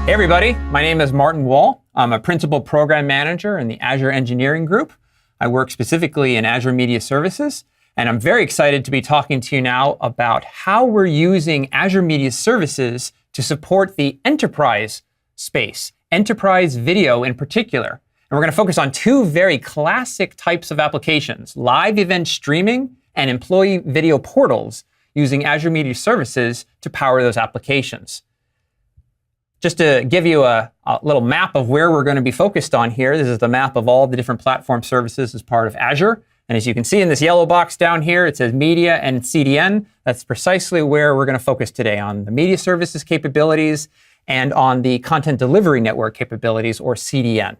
Hey everybody, my name is Martin Wall. I'm a Principal Program Manager in the Azure Engineering Group. I work specifically in Azure Media Services, and I'm very excited to be talking to you now about how we're using Azure Media Services to support the enterprise space, enterprise video in particular. And we're going to focus on two very classic types of applications, live event streaming and employee video portals, using Azure Media Services to power those applications. Just to give you a little map of where we're going to be focused on here, this is the map of all the different platform services as part of Azure. And as you can see in this yellow box down here, it says Media and CDN. That's precisely where we're going to focus today, on the Media Services capabilities and on the Content Delivery Network capabilities, or CDN.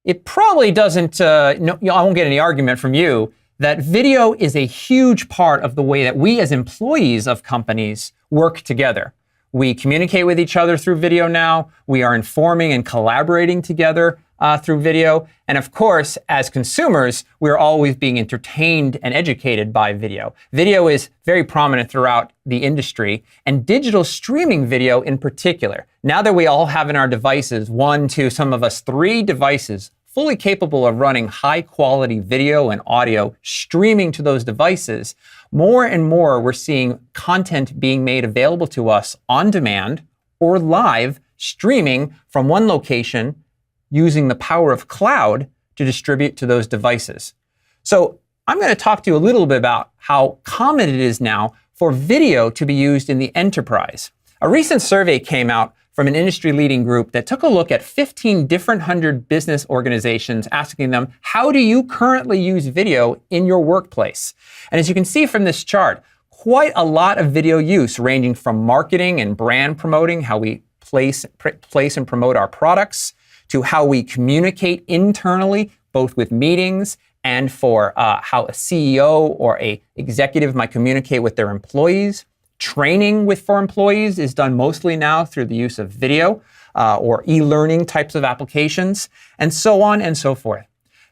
It probably doesn't, I won't get any argument from you, that video is a huge part of the way that we as employees of companies work together. We communicate with each other through video now. We are informing and collaborating together through video. And of course, as consumers, we're always being entertained and educated by video. Video is very prominent throughout the industry, and digital streaming video in particular. Now that we all have in our devices, 1, 2, some of us 3 devices, fully capable of running high-quality video and audio streaming to those devices, more and more we're seeing content being made available to us on demand or live streaming from one location using the power of cloud to distribute to those devices. So I'm going to talk to you a little bit about how common it is now for video to be used in the enterprise. A recent survey came out from an industry-leading group that took a look at 15 different hundred business organizations, asking them, how do you currently use video in your workplace? And as you can see from this chart, quite a lot of video use, ranging from marketing and brand promoting, how we place and promote our products, to how we communicate internally, both with meetings and for how a CEO or an executive might communicate with their employees. Training for employees is done mostly now through the use of video or e-learning types of applications, and so on and so forth.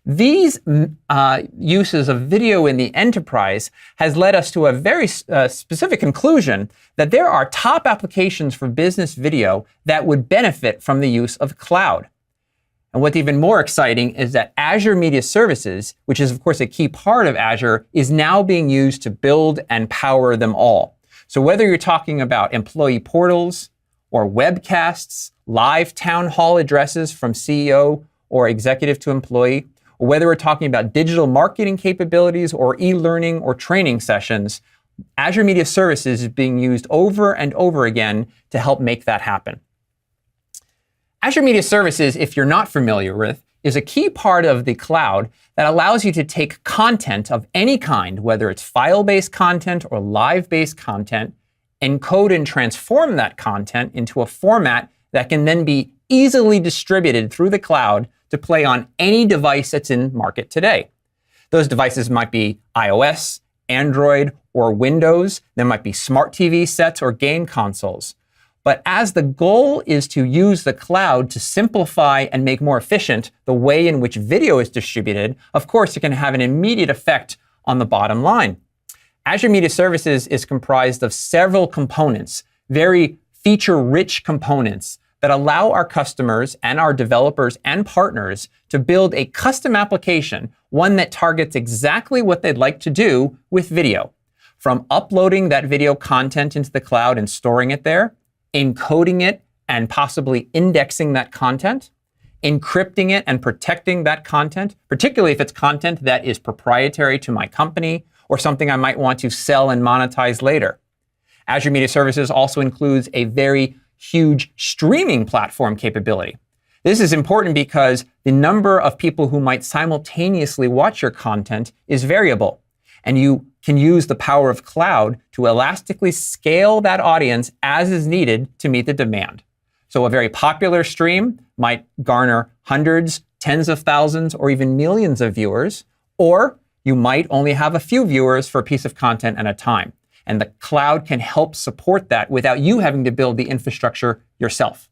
These uses of video in the enterprise has led us to a very specific conclusion that there are top applications for business video that would benefit from the use of cloud. And what's even more exciting is that Azure Media Services, which is of course a key part of Azure, is now being used to build and power them all. So whether you're talking about employee portals or webcasts, live town hall addresses from CEO or executive to employee, or whether we're talking about digital marketing capabilities or e-learning or training sessions, Azure Media Services is being used over and over again to help make that happen. Azure Media Services, if you're not familiar with, is a key part of the cloud that allows you to take content of any kind, whether it's file-based content or live-based content, encode and transform that content into a format that can then be easily distributed through the cloud to play on any device that's in market today. Those devices might be iOS, Android, or Windows. There might be smart TV sets or game consoles. But as the goal is to use the cloud to simplify and make more efficient the way in which video is distributed, of course, it can have an immediate effect on the bottom line. Azure Media Services is comprised of several components, very feature-rich components that allow our customers and our developers and partners to build a custom application, one that targets exactly what they'd like to do with video. From uploading that video content into the cloud and storing it there, encoding it and possibly indexing that content, encrypting it and protecting that content, particularly if it's content that is proprietary to my company or something I might want to sell and monetize later. Azure Media Services also includes a very huge streaming platform capability. This is important because the number of people who might simultaneously watch your content is variable, and you can use the power of cloud to elastically scale that audience as is needed to meet the demand. So a very popular stream might garner hundreds, tens of thousands, or even millions of viewers, or you might only have a few viewers for a piece of content at a time. And the cloud can help support that without you having to build the infrastructure yourself.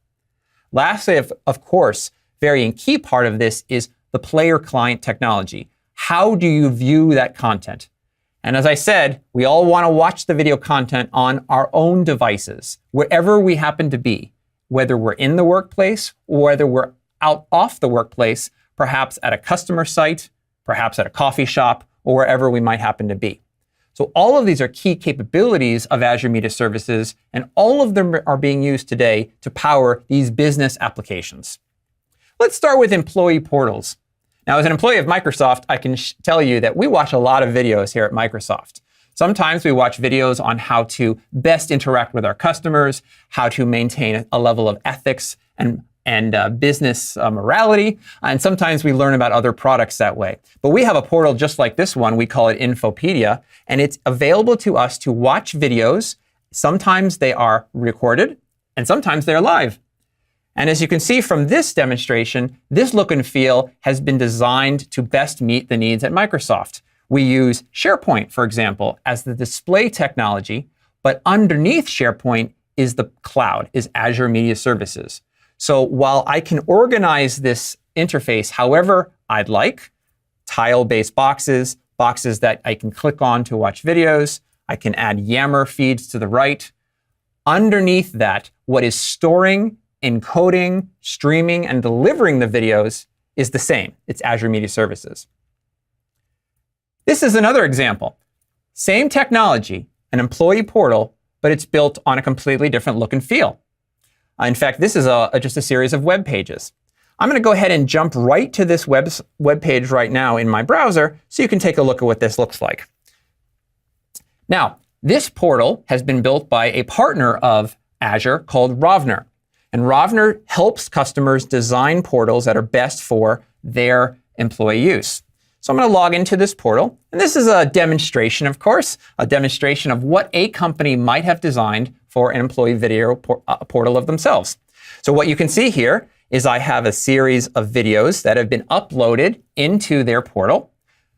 Lastly, of course, very key part of this is the player-client technology. How do you view that content? And as I said, we all want to watch the video content on our own devices, wherever we happen to be. whether we're in the workplace or whether we're out off the workplace, perhaps at a customer site, perhaps at a coffee shop, or wherever we might happen to be. So all of these are key capabilities of Azure Media Services, and all of them are being used today to power these business applications. Let's start with employee portals. Now, as an employee of Microsoft, I can tell you that we watch a lot of videos here at Microsoft. Sometimes we watch videos on how to best interact with our customers, how to maintain a level of ethics and business morality, and sometimes we learn about other products that way. But we have a portal just like this one. We call it Infopedia, and it's available to us to watch videos. Sometimes they are recorded, and sometimes they're live. And as you can see from this demonstration, this look and feel has been designed to best meet the needs at Microsoft. We use SharePoint, for example, as the display technology, but underneath SharePoint is the cloud, is Azure Media Services. So while I can organize this interface however I'd like, tile-based boxes, boxes that I can click on to watch videos, I can add Yammer feeds to the right. Underneath that, what is storing, encoding, streaming, and delivering the videos is the same. It's Azure Media Services. This is another example. Same technology, an employee portal, but it's built on a completely different look and feel. In fact, this is just a series of web pages. I'm going to go ahead and jump right to this web page right now in my browser so you can take a look at what this looks like. Now, this portal has been built by a partner of Azure called Rovner. And Rovner helps customers design portals that are best for their employee use. So I'm going to log into this portal. And this is a demonstration, of course, a demonstration of what a company might have designed for an employee video portal of themselves. So what you can see here is I have a series of videos that have been uploaded into their portal.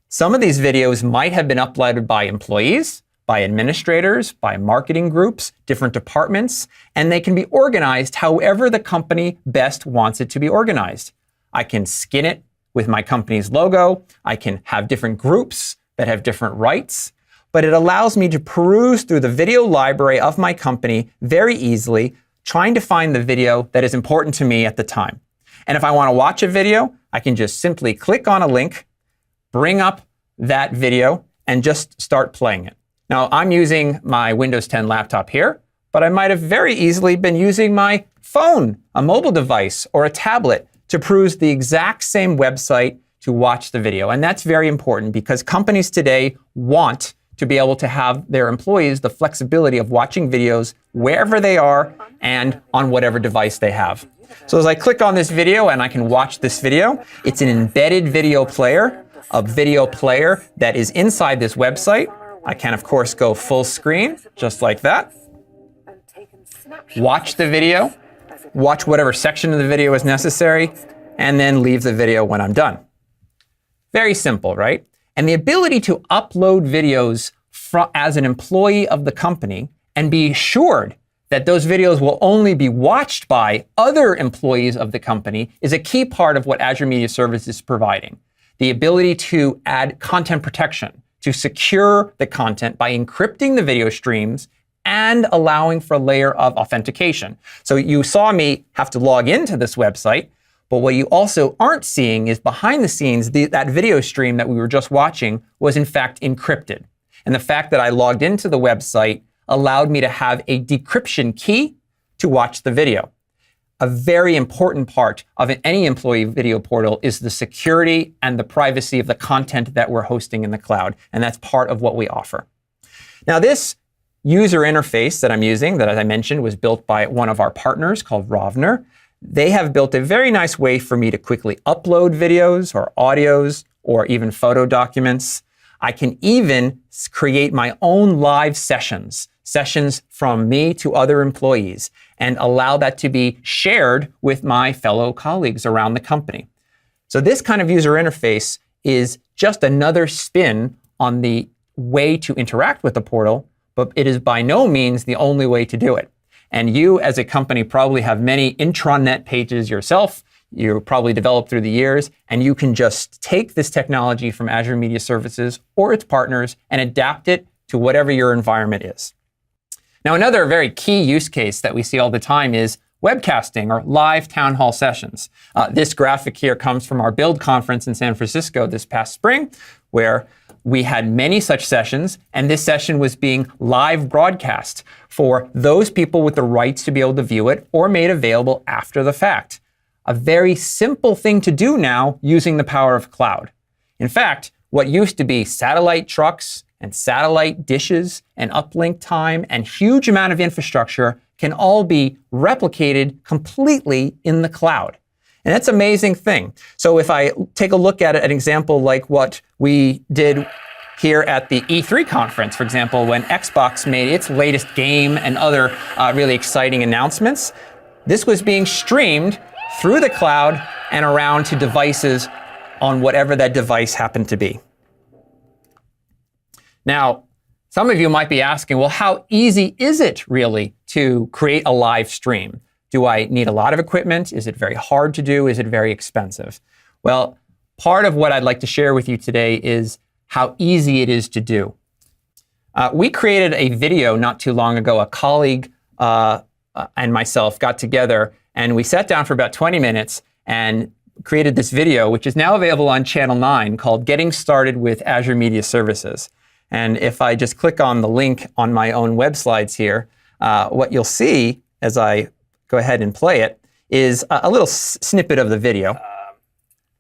Some of these videos might have been uploaded by employees, by administrators, by marketing groups, different departments, and they can be organized however the company best wants it to be organized. I can skin it with my company's logo. I can have different groups that have different rights, but it allows me to peruse through the video library of my company very easily, trying to find the video that is important to me at the time. And if I want to watch a video, I can just simply click on a link, bring up that video, and just start playing it. Now, I'm using my Windows 10 laptop here, but I might have very easily been using my phone, a mobile device, or a tablet to peruse the exact same website to watch the video. And that's very important because companies today want to be able to have their employees the flexibility of watching videos wherever they are and on whatever device they have. So as I click on this video and I can watch this video, it's an embedded video player, a video player that is inside this website. I can, of course, go full screen, just like that. Watch the video, watch whatever section of the video is necessary, and then leave the video when I'm done. Very simple, right? And the ability to upload videos as an employee of the company and be assured that those videos will only be watched by other employees of the company is a key part of what Azure Media Services is providing. The ability to add content protection, to secure the content by encrypting the video streams and allowing for a layer of authentication. So you saw me have to log into this website, but what you also aren't seeing is behind the scenes, that video stream that we were just watching was in fact encrypted. And the fact that I logged into the website allowed me to have a decryption key to watch the video. A very important part of any employee video portal is the security and the privacy of the content that we're hosting in the cloud. And that's part of what we offer. Now, this user interface that I'm using, that as I mentioned, was built by one of our partners called Rovner. They have built a very nice way for me to quickly upload videos or audios or even photo documents. I can even create my own live sessions from me to other employees, and allow that to be shared with my fellow colleagues around the company. So this kind of user interface is just another spin on the way to interact with the portal, but it is by no means the only way to do it. And you as a company probably have many intranet pages yourself. You probably developed through the years, and you can just take this technology from Azure Media Services or its partners and adapt it to whatever your environment is. Now, another very key use case that we see all the time is webcasting or live town hall sessions. This graphic here comes from our Build conference in San Francisco this past spring, where we had many such sessions, and this session was being live broadcast for those people with the rights to be able to view it or made available after the fact. A very simple thing to do now using the power of cloud. In fact, what used to be satellite trucks and satellite dishes and uplink time and huge amount of infrastructure can all be replicated completely in the cloud. And that's an amazing thing. So if I take a look at an example like what we did here at the E3 conference, for example, when Xbox made its latest game and other really exciting announcements, this was being streamed through the cloud and around to devices on whatever that device happened to be. Now, some of you might be asking, well, how easy is it really to create a live stream? Do I need a lot of equipment? Is it very hard to do? Is it very expensive? Well, part of what I'd like to share with you today is how easy it is to do. We created a video not too long ago. A colleague and myself got together and we sat down for about 20 minutes and created this video, which is now available on Channel 9, called Getting Started with Azure Media Services. And if I just click on the link on my own web slides here, what you'll see as I go ahead and play it is a little snippet of the video.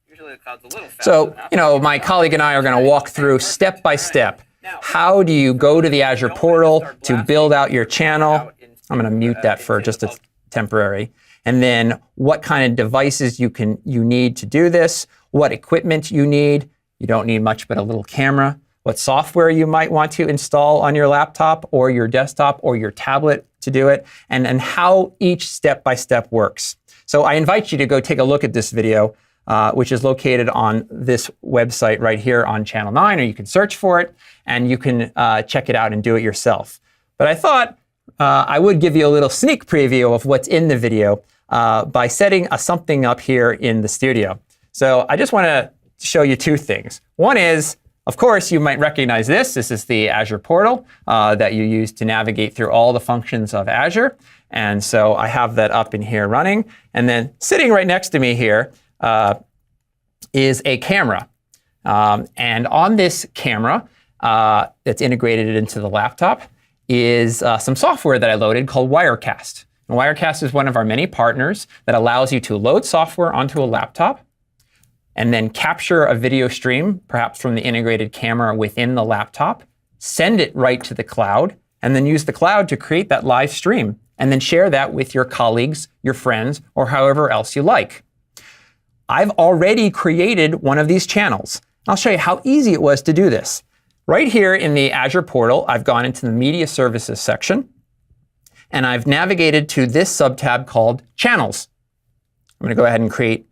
Usually the cloud's a little faster. So, my colleague and I are going to walk through step by step. How do you go to the Azure portal to build out your channel? I'm going to mute that for just a temporary. And then what kind of devices you need to do this, what equipment you need. You don't need much but a little camera. What software you might want to install on your laptop or your desktop or your tablet to do it, and how each step-by-step works. So I invite you to go take a look at this video, which is located on this website right here on Channel 9, or you can search for it, and you can check it out and do it yourself. But I thought I would give you a little sneak preview of what's in the video by setting something up here in the studio. So I just want to show you two things. One is, of course, you might recognize this. This is the Azure portal that you use to navigate through all the functions of Azure. And so I have that up in here running. And then sitting right next to me here is a camera. And on this camera that's integrated into the laptop is some software that I loaded called Wirecast. And Wirecast is one of our many partners that allows you to load software onto a laptop and then capture a video stream, perhaps from the integrated camera within the laptop, send it right to the cloud, and then use the cloud to create that live stream, and then share that with your colleagues, your friends, or however else you like. I've already created one of these channels. I'll show you how easy it was to do this. Right here in the Azure portal, I've gone into the Media Services section, and I've navigated to this subtab called Channels. I'm going to go ahead and click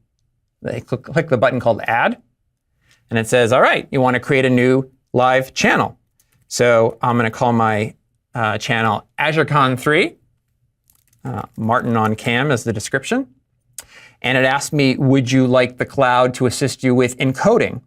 the button called Add, and it says, all right, you want to create a new live channel. So I'm going to call my channel AzureCon 3, Martin on cam is the description. And it asked me, would you like the cloud to assist you with encoding?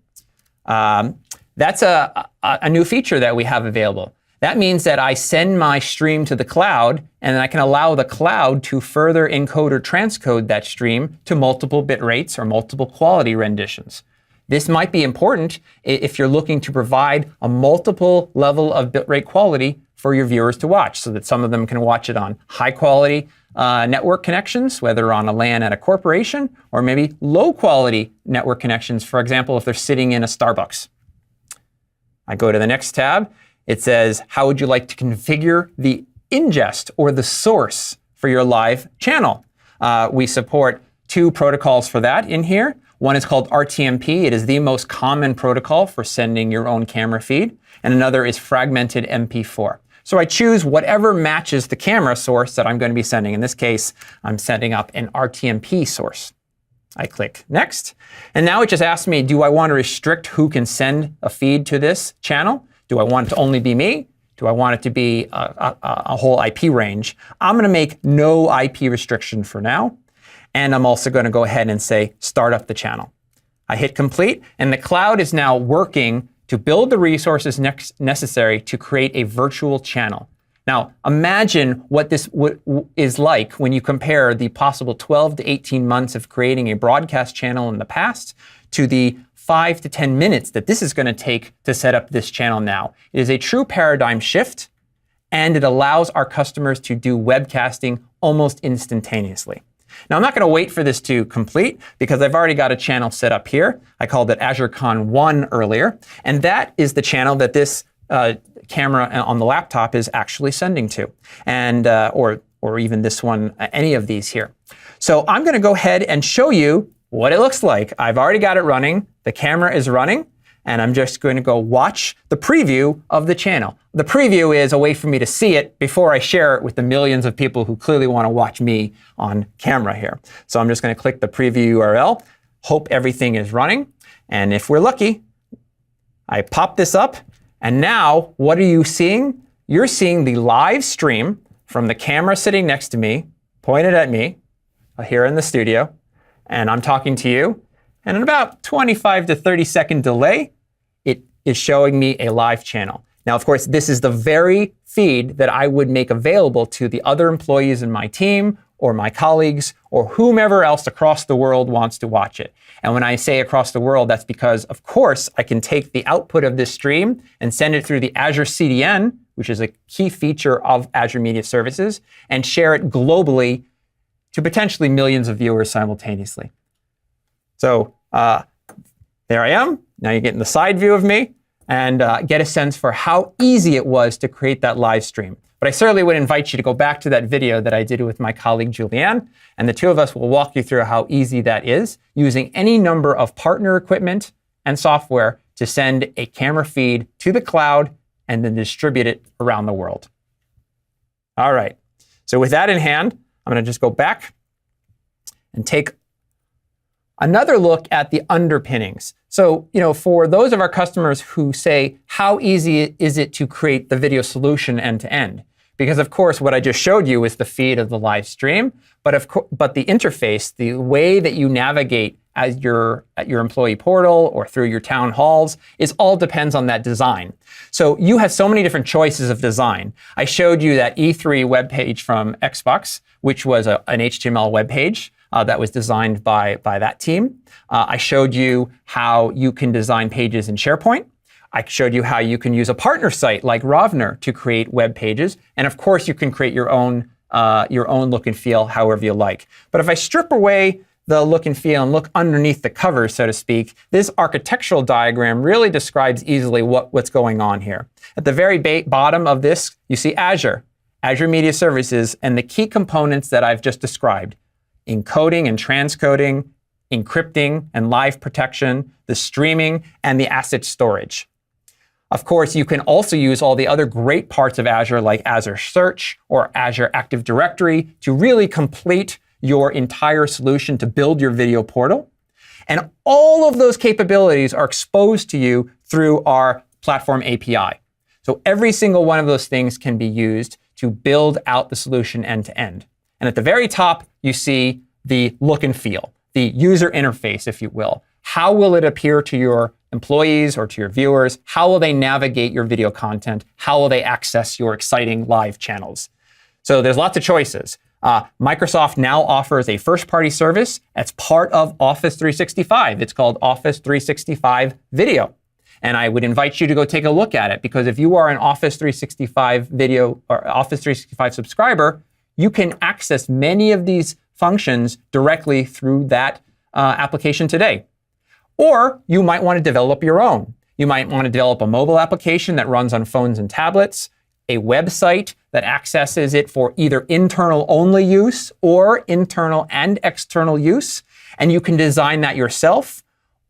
That's a new feature that we have available. That means that I send my stream to the cloud, and then I can allow the cloud to further encode or transcode that stream to multiple bit rates or multiple quality renditions. This might be important if you're looking to provide a multiple level of bitrate quality for your viewers to watch, so that some of them can watch it on high quality network connections, whether on a LAN at a corporation, or maybe low quality network connections, for example, if they're sitting in a Starbucks. I go to the next tab. It says, how would you like to configure the ingest or the source for your live channel? We support two protocols for that in here. One is called RTMP. It is the most common protocol for sending your own camera feed. And another is fragmented MP4. So I choose whatever matches the camera source that I'm going to be sending. In this case, I'm setting up an RTMP source. I click Next. And now it just asks me, do I want to restrict who can send a feed to this channel? Do I want it to only be me? Do I want it to be a whole IP range? I'm going to make no IP restriction for now. And I'm also going to go ahead and say, start up the channel. I hit complete, and the cloud is now working to build the resources necessary to create a virtual channel. Now, imagine what this is like when you compare the possible 12 to 18 months of creating a broadcast channel in the past to the 5 to 10 minutes that this is going to take to set up this channel now. It is a true paradigm shift, and it allows our customers to do webcasting almost instantaneously. Now, I'm not going to wait for this to complete because I've already got a channel set up here. I called it AzureCon 1 earlier, and that is the channel that this camera on the laptop is actually sending to, and or even this one, any of these here. So I'm going to go ahead and show you what it looks like. I've already got it running. The camera is running, and I'm just going to go watch the preview of the channel. The preview is a way for me to see it before I share it with the millions of people who clearly want to watch me on camera here. So I'm just going to click the preview URL, hope everything is running, and if we're lucky, I pop this up, and now what are you seeing? You're seeing the live stream from the camera sitting next to me, pointed at me, here in the studio, and I'm talking to you. And in about 25 to 30 second delay, it is showing me a live channel. Now, of course, this is the very feed that I would make available to the other employees in my team or my colleagues or whomever else across the world wants to watch it. And when I say across the world, that's because, of course, I can take the output of this stream and send it through the Azure CDN, which is a key feature of Azure Media Services, and share it globally to potentially millions of viewers simultaneously. So there I am. Now you're getting the side view of me and get a sense for how easy it was to create that live stream. But I certainly would invite you to go back to that video that I did with my colleague Julianne, and the two of us will walk you through how easy that is using any number of partner equipment and software to send a camera feed to the cloud and then distribute it around the world. All right, so with that in hand, I'm going to just go back and take another look at the underpinnings. So, for those of our customers who say, how easy is it to create the video solution end to end? Because of course, what I just showed you is the feed of the live stream, but the interface, the way that you navigate at your employee portal or through your town halls all depends on that design. So you have so many different choices of design. I showed you that E3 webpage from Xbox, which was an HTML webpage. That was designed by that team. I showed you how you can design pages in SharePoint. I showed you how you can use a partner site like Rovner to create web pages. And of course, you can create your own look and feel however you like. But if I strip away the look and feel and look underneath the cover, so to speak, this architectural diagram really describes easily what's going on here. At the very bottom of this, you see Azure Media Services, and the key components that I've just described: encoding and transcoding, encrypting and live protection, the streaming, and the asset storage. Of course, you can also use all the other great parts of Azure like Azure Search or Azure Active Directory to really complete your entire solution to build your video portal. And all of those capabilities are exposed to you through our platform API. So every single one of those things can be used to build out the solution end to end. And at the very top, you see the look and feel, the user interface, if you will. How will it appear to your employees or to your viewers? How will they navigate your video content? How will they access your exciting live channels? So there's lots of choices. Microsoft now offers a first-party service that's part of Office 365. It's called Office 365 Video. And I would invite you to go take a look at it, because if you are an Office 365 video or Office 365 subscriber, you can access many of these functions directly through that application today. Or you might want to develop your own. You might want to develop a mobile application that runs on phones and tablets, a website that accesses it for either internal only use or internal and external use, and you can design that yourself.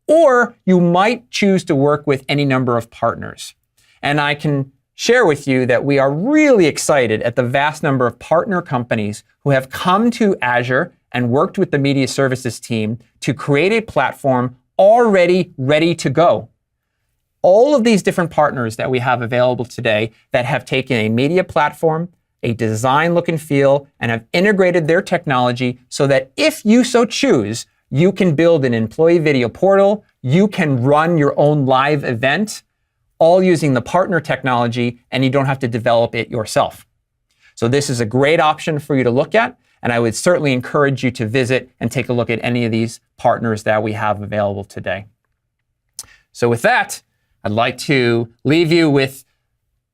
Or you might choose to work with any number of partners. And I can share with you that we are really excited at the vast number of partner companies who have come to Azure and worked with the media services team to create a platform already ready to go. All of these different partners that we have available today that have taken a media platform, a design look and feel, and have integrated their technology so that if you so choose, you can build an employee video portal, you can run your own live event, all using the partner technology, and you don't have to develop it yourself. So this is a great option for you to look at, and I would certainly encourage you to visit and take a look at any of these partners that we have available today. So with that, I'd like to leave you with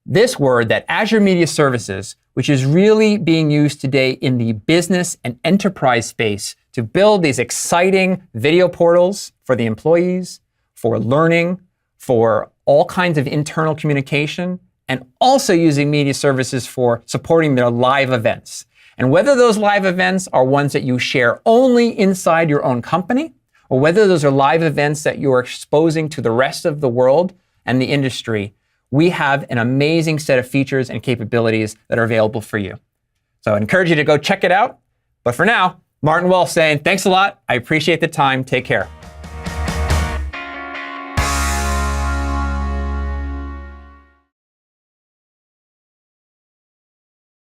this word, that Azure Media Services, which is really being used today in the business and enterprise space to build these exciting video portals for the employees, for learning, for all kinds of internal communication, and also using media services for supporting their live events. And whether those live events are ones that you share only inside your own company, or whether those are live events that you're exposing to the rest of the world and the industry, we have an amazing set of features and capabilities that are available for you. So I encourage you to go check it out. But for now, Martin Wall saying, thanks a lot. I appreciate the time. Take care.